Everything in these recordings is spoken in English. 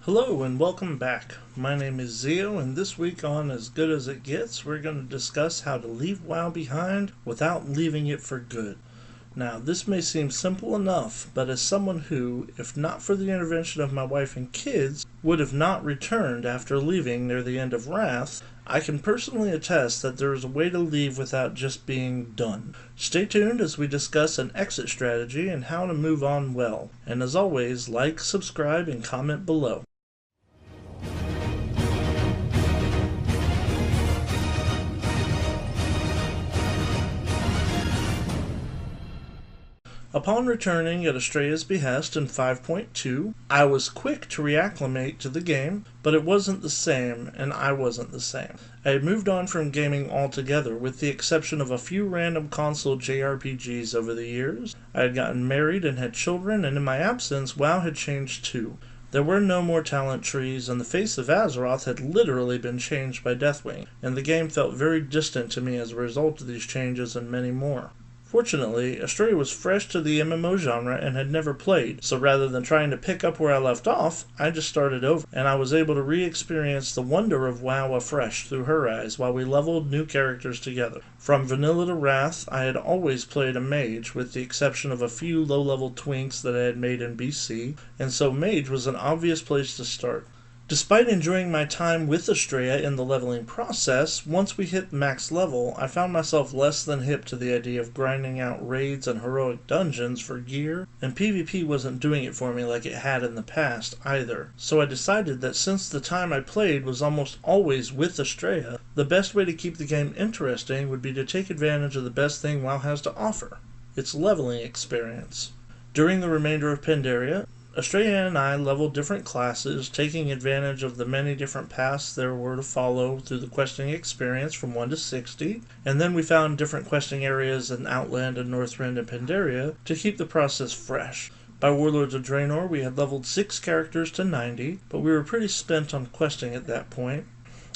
Hello and welcome back. My name is Zio, and this week on As Good As It Gets, we're going to discuss how to leave WoW behind without leaving it for good. Now, this may seem simple enough, but as someone who, if not for the intervention of my wife and kids, would have not returned after leaving near the end of Wrath, I can personally attest that there is a way to leave without just being done. Stay tuned as we discuss an exit strategy and how to move on well. And as always, like, subscribe, and comment below. Upon returning at Estrella's behest in 5.2, I was quick to reacclimate to the game, but it wasn't the same, and I wasn't the same. I had moved on from gaming altogether, with the exception of a few random console JRPGs over the years. I had gotten married and had children, and in my absence, WoW had changed too. There were no more talent trees, and the face of Azeroth had literally been changed by Deathwing, and the game felt very distant to me as a result of these changes and many more. Fortunately, Estrella was fresh to the MMO genre and had never played, so rather than trying to pick up where I left off, I just started over, and I was able to re-experience the wonder of WoW afresh through her eyes while we leveled new characters together. From vanilla to Wrath, I had always played a mage, with the exception of a few low-level twinks that I had made in BC, and so mage was an obvious place to start. Despite enjoying my time with Estrella in the leveling process, once we hit max level, I found myself less than hip to the idea of grinding out raids and heroic dungeons for gear, and PvP wasn't doing it for me like it had in the past either. So I decided that since the time I played was almost always with Estrella, the best way to keep the game interesting would be to take advantage of the best thing WoW has to offer, its leveling experience. During the remainder of Pandaria, Estrella and I leveled different classes, taking advantage of the many different paths there were to follow through the questing experience from 1 to 60, and then we found different questing areas in Outland and Northrend and Pandaria to keep the process fresh. By Warlords of Draenor, we had leveled 6 characters to 90, but we were pretty spent on questing at that point.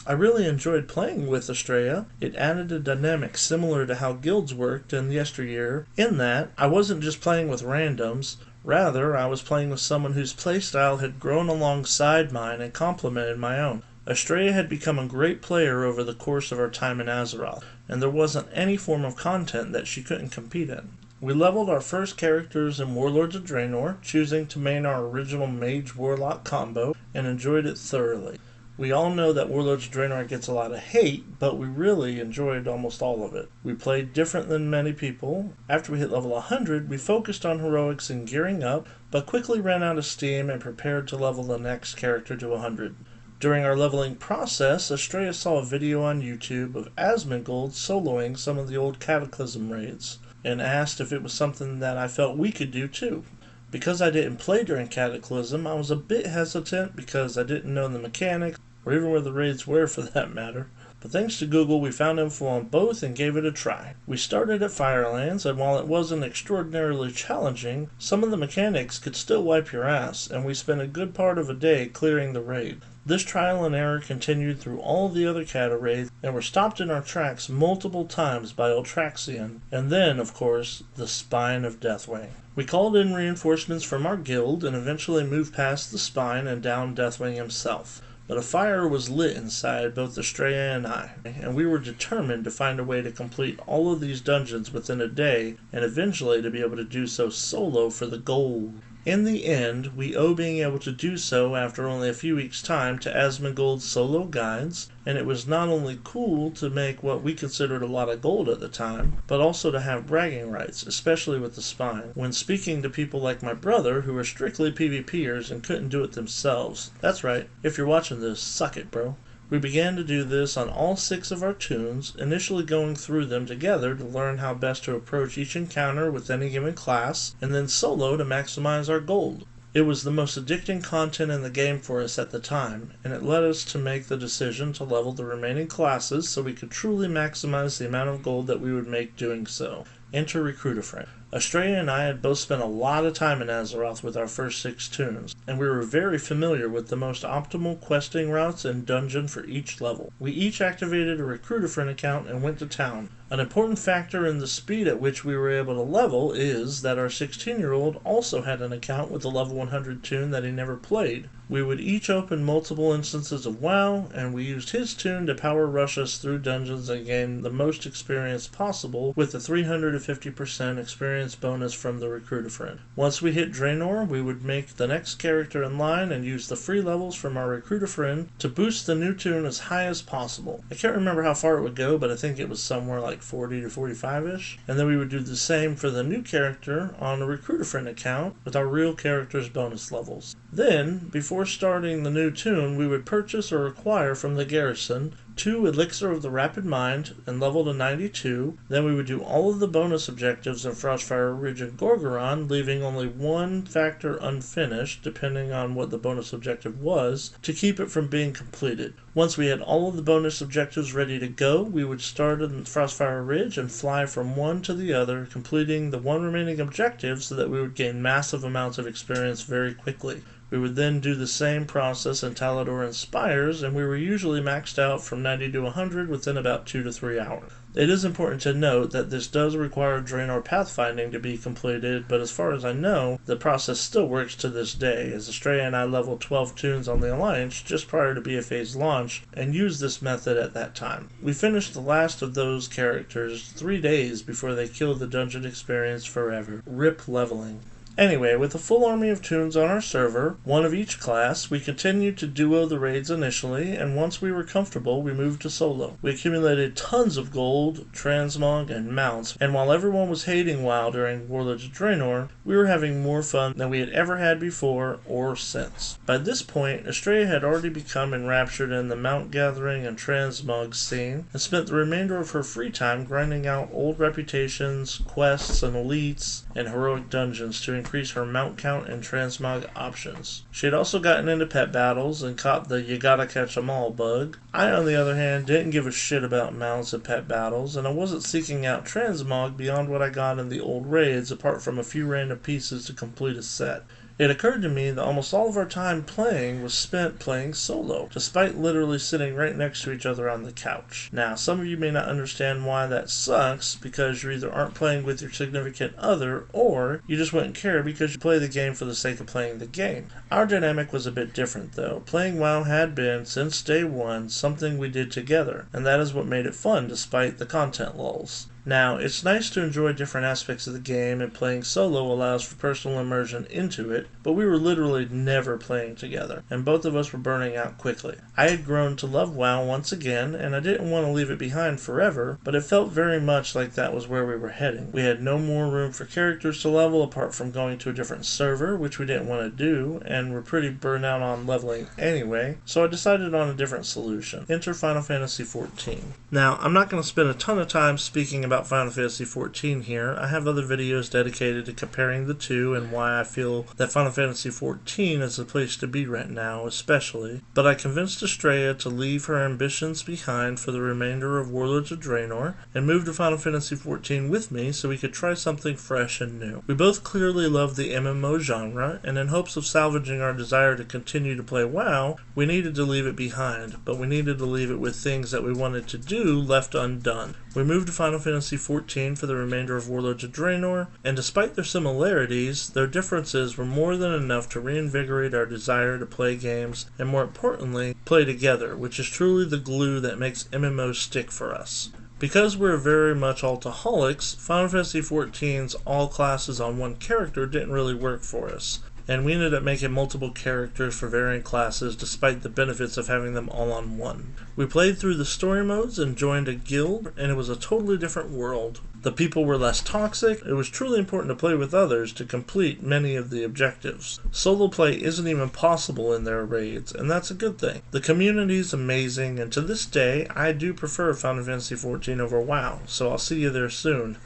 I really enjoyed playing with Estrella. It added a dynamic similar to how guilds worked in yesteryear, in that I wasn't just playing with randoms. Rather, I was playing with someone whose playstyle had grown alongside mine and complemented my own. Estrella had become a great player over the course of our time in Azeroth, and there wasn't any form of content that she couldn't compete in. We leveled our first characters in Warlords of Draenor, choosing to main our original Mage-Warlock combo, and enjoyed it thoroughly. We all know that Warlords of Draenor gets a lot of hate, but we really enjoyed almost all of it. We played different than many people. After we hit level 100, we focused on heroics and gearing up, but quickly ran out of steam and prepared to level the next character to 100. During our leveling process, Estrella saw a video on YouTube of Asmongold soloing some of the old Cataclysm raids, and asked if it was something that I felt we could do too. Because I didn't play during Cataclysm, I was a bit hesitant because I didn't know the mechanics, or even where the raids were for that matter. But thanks to Google, we found info on both and gave it a try. We started at Firelands, and while it wasn't extraordinarily challenging, some of the mechanics could still wipe your ass, and we spent a good part of a day clearing the raid. This trial and error continued through all the other Cata raids, and were stopped in our tracks multiple times by Ultraxion, and then, of course, the Spine of Deathwing. We called in reinforcements from our guild, and eventually moved past the Spine and down Deathwing himself. But a fire was lit inside both Estrella and I, and we were determined to find a way to complete all of these dungeons within a day, and eventually to be able to do so solo for the gold. In the end, we owe being able to do so after only a few weeks' time to Asmongold's solo guides, and it was not only cool to make what we considered a lot of gold at the time, but also to have bragging rights, especially with the Spine, when speaking to people like my brother who were strictly PvPers and couldn't do it themselves. That's right, if you're watching this, suck it, bro. We began to do this on all 6 of our toons, initially going through them together to learn how best to approach each encounter with any given class, and then solo to maximize our gold. It was the most addicting content in the game for us at the time, and it led us to make the decision to level the remaining classes so we could truly maximize the amount of gold that we would make doing so. Enter Recruiter Friend. Estrella and I had both spent a lot of time in Azeroth with our first 6 toons, and we were very familiar with the most optimal questing routes and dungeon for each level. We each activated a Recruiter Friend account and went to town. An important factor in the speed at which we were able to level is that our 16-year-old also had an account with a level 100 toon that he never played. We would each open multiple instances of WoW, and we used his toon to power rush us through dungeons and gain the most experience possible with the 350% experience bonus from the recruiter friend. Once we hit Draenor, we would make the next character in line and use the free levels from our recruiter friend to boost the new toon as high as possible. I can't remember how far it would go, but I think it was somewhere like 40 to 45-ish. And then we would do the same for the new character on the recruiter friend account with our real character's bonus levels. Then, before starting the new toon, we would purchase or acquire from the garrison 2 Elixir of the Rapid Mind and level to 92. Then we would do all of the bonus objectives in Frostfire Ridge and Gorgoron, leaving only one factor unfinished, depending on what the bonus objective was, to keep it from being completed. Once we had all of the bonus objectives ready to go, we would start in Frostfire Ridge and fly from one to the other, completing the one remaining objective so that we would gain massive amounts of experience very quickly. We would then do the same process in Talador and Spires, and we were usually maxed out from 90 to 100 within about 2 to 3 hours. It is important to note that this does require Draenor pathfinding to be completed, but as far as I know, the process still works to this day, as Estrella and I leveled 12 toons on the Alliance just prior to BFA's launch, and used this method at that time. We finished the last of those characters 3 days before they killed the dungeon experience forever. RIP leveling. Anyway, with a full army of toons on our server, one of each class, we continued to duo the raids initially, and once we were comfortable, we moved to solo. We accumulated tons of gold, transmog, and mounts, and while everyone was hating WoW during Warlords of Draenor, we were having more fun than we had ever had before or since. By this point, Estrella had already become enraptured in the mount gathering and transmog scene, and spent the remainder of her free time grinding out old reputations, quests, and elites, and heroic dungeons to increase her mount count and transmog options. She had also gotten into pet battles and caught the you gotta catch 'em all bug. I, on the other hand, didn't give a shit about mounts and pet battles, and I wasn't seeking out transmog beyond what I got in the old raids, apart from a few random pieces to complete a set. It occurred to me that almost all of our time playing was spent playing solo, despite literally sitting right next to each other on the couch. Now, some of you may not understand why that sucks, because you either aren't playing with your significant other, or you just wouldn't care because you play the game for the sake of playing the game. Our dynamic was a bit different, though. Playing WoW had been, since day one, something we did together, and that is what made it fun despite the content lulls. Now, it's nice to enjoy different aspects of the game, and playing solo allows for personal immersion into it, but we were literally never playing together, and both of us were burning out quickly. I had grown to love WoW once again, and I didn't want to leave it behind forever, but it felt very much like that was where we were heading. We had no more room for characters to level apart from going to a different server, which we didn't want to do, and were pretty burnt out on leveling anyway, so I decided on a different solution. Enter Final Fantasy XIV. Now, I'm not going to spend a ton of time speaking about Final Fantasy XIV here. I have other videos dedicated to comparing the two and why I feel that Final Fantasy XIV is the place to be right now, especially. But I convinced Estrella to leave her ambitions behind for the remainder of Warlords of Draenor and move to Final Fantasy XIV with me so we could try something fresh and new. We both clearly love the MMO genre, and in hopes of salvaging our desire to continue to play WoW, we needed to leave it behind, but we needed to leave it with things that we wanted to do left undone. We moved to Final Fantasy XIV for the remainder of Warlords of Draenor, and despite their similarities, their differences were more than enough to reinvigorate our desire to play games, and more importantly, play together, which is truly the glue that makes MMOs stick for us. Because we're very much alcoholics, Final Fantasy XIV's all classes on one character didn't really work for us, and we ended up making multiple characters for varying classes despite the benefits of having them all on one. We played through the story modes and joined a guild, and it was a totally different world. The people were less toxic. It was truly important to play with others to complete many of the objectives. Solo play isn't even possible in their raids, and that's a good thing. The community is amazing, and to this day, I do prefer Final Fantasy XIV over WoW, so I'll see you there soon.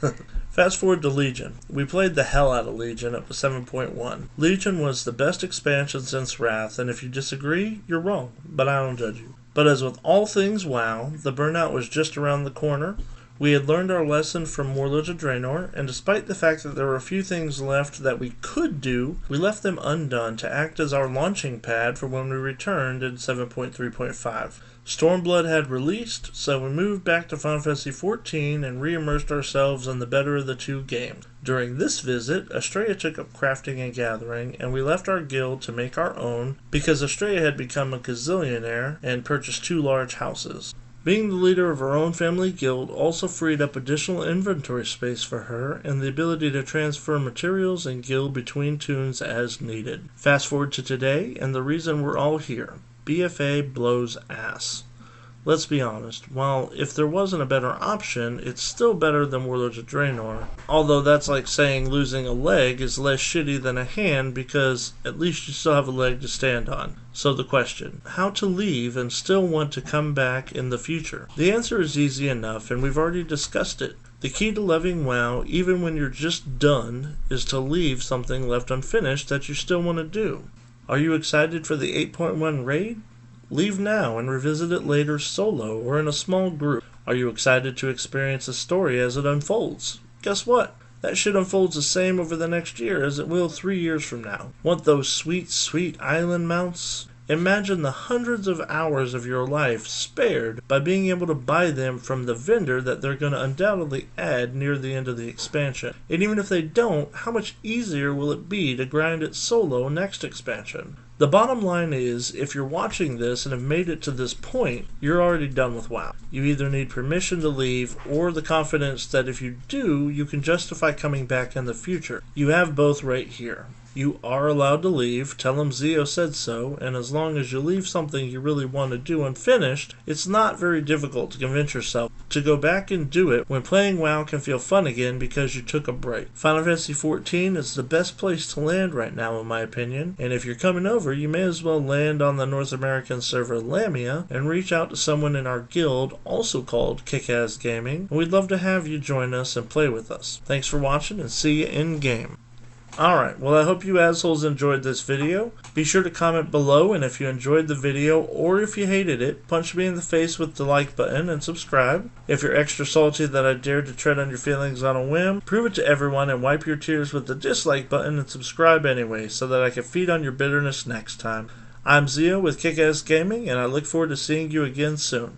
Fast forward to Legion. We played the hell out of Legion up to 7.1. Legion was the best expansion since Wrath, and if you disagree, you're wrong, but I don't judge you. But as with all things WoW, the burnout was just around the corner. We had learned our lesson from Warlords of Draenor, and despite the fact that there were a few things left that we could do, we left them undone to act as our launching pad for when we returned in 7.3.5. Stormblood had released, so we moved back to Final Fantasy XIV and re-immersed ourselves in the better of the two games. During this visit, Estrella took up crafting and gathering, and we left our guild to make our own because Estrella had become a gazillionaire and purchased 2 large houses. Being the leader of her own family guild also freed up additional inventory space for her and the ability to transfer materials and guild between tunes as needed. Fast forward to today, and the reason we're all here. BFA blows ass. Let's be honest, while if there wasn't a better option, it's still better than Warlords of Draenor. Although that's like saying losing a leg is less shitty than a hand because at least you still have a leg to stand on. So the question, how to leave and still want to come back in the future? The answer is easy enough and we've already discussed it. The key to loving WoW, even when you're just done, is to leave something left unfinished that you still want to do. Are you excited for the 8.1 raid? Leave now and revisit it later solo or in a small group. Are you excited to experience the story as it unfolds? Guess what? That shit unfolds the same over the next year as it will 3 years from now. Want those sweet, sweet island mounts? Imagine the hundreds of hours of your life spared by being able to buy them from the vendor that they're going to undoubtedly add near the end of the expansion. And even if they don't, how much easier will it be to grind it solo next expansion? The bottom line is, if you're watching this and have made it to this point, you're already done with WoW. You either need permission to leave or the confidence that if you do, you can justify coming back in the future. You have both right here. You are allowed to leave, tell them Zio said so, and as long as you leave something you really want to do unfinished, it's not very difficult to convince yourself to go back and do it when playing WoW can feel fun again because you took a break. Final Fantasy XIV is the best place to land right now in my opinion, and if you're coming over, you may as well land on the North American server Lamia and reach out to someone in our guild, also called Kick-Ass Gaming, and we'd love to have you join us and play with us. Thanks for watching and see you in game. Alright, well I hope you assholes enjoyed this video. Be sure to comment below, and if you enjoyed the video or if you hated it, punch me in the face with the like button and subscribe. If you're extra salty that I dared to tread on your feelings on a whim, prove it to everyone and wipe your tears with the dislike button and subscribe anyway so that I can feed on your bitterness next time. I'm Zio with Kick-Ass Gaming, and I look forward to seeing you again soon.